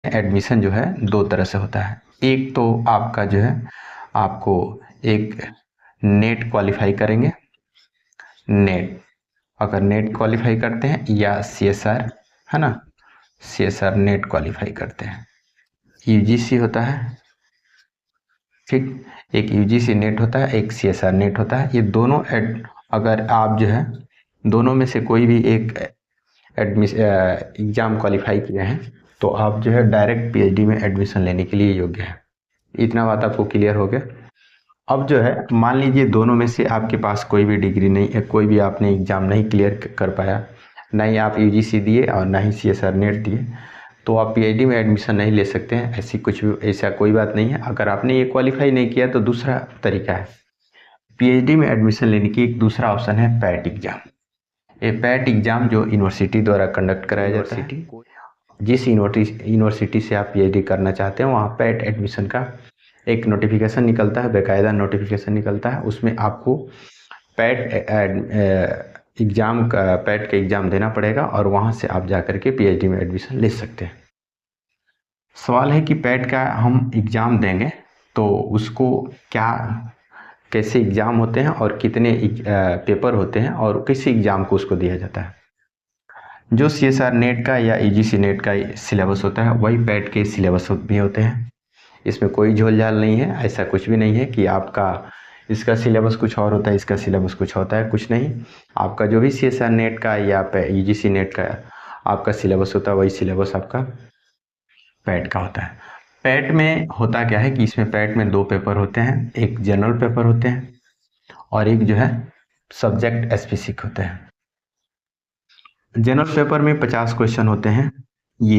Admission जो है दो तरह से होता है। एक तो आपका जो है आपको एक नेट क्वालिफाई करेंगे, नेट अगर नेट क्वालिफाई करते हैं या सीएसआर, है ना, सीएसआर नेट क्वालिफाई करते हैं, यूजीसी होता है, ठीक, एक यूजीसी नेट होता है, एक सीएसआर नेट होता है। ये दोनों अगर आप जो है दोनों में से कोई भी एक एग्ज़ाम क्वालिफाई किए हैं तो आप जो है डायरेक्ट पीएचडी में एडमिशन लेने के लिए योग्य हैं। इतना बात आपको क्लियर हो गया। अब जो है मान लीजिए दोनों में से आपके पास कोई भी डिग्री नहीं है, कोई भी आपने एग्ज़ाम नहीं क्लियर कर पाया, ना ही आप यूजीसी दिए और ना ही सीएसआर नेट दिए, तो आप पीएचडी में एडमिशन नहीं ले सकते हैं। ऐसा कोई बात नहीं है। अगर आपने ये क्वालिफाई नहीं किया तो दूसरा तरीका है, पीएचडी में एडमिशन लेने की एक दूसरा ऑप्शन है पैट एग्ज़ाम। ये पैट एग्ज़ाम जो यूनिवर्सिटी द्वारा कंडक्ट कराया जाता है, जिस यूनिवर्सिटी से आप पीएचडी करना चाहते हैं वहाँ पैट एडमिशन का एक नोटिफिकेशन निकलता है, बेकायदा नोटिफिकेशन निकलता है। उसमें आपको पैट एग्ज़ाम का पैट का एग्ज़ाम देना पड़ेगा और वहाँ से आप जा कर के पीएचडी में एडमिशन ले सकते हैं। सवाल है कि पैट का हम एग्ज़ाम देंगे तो उसको कैसे एग्ज़ाम होते हैं और कितने पेपर होते हैं और किस एग्ज़ाम को उसको दिया जाता है। जो सीएसआर नेट का या यूजीसी नेट का सिलेबस होता है वही पैट के सिलेबस भी होते हैं। इसमें कोई झोल झाल नहीं है, ऐसा कुछ भी नहीं है कि आपका इसका सिलेबस कुछ और होता है, इसका सिलेबस कुछ होता है, कुछ नहीं। आपका जो भी सीएसआर नेट का या यूजीसी नेट का आपका सिलेबस होता है वही सिलेबस आपका पैट का होता है। पैट में होता क्या है कि इसमें पैट में दो पेपर होते हैं, एक जनरल पेपर होते हैं और एक जो है सब्जेक्ट स्पेसिफिक होते हैं। जनरल पेपर में 50 क्वेश्चन होते हैं। ये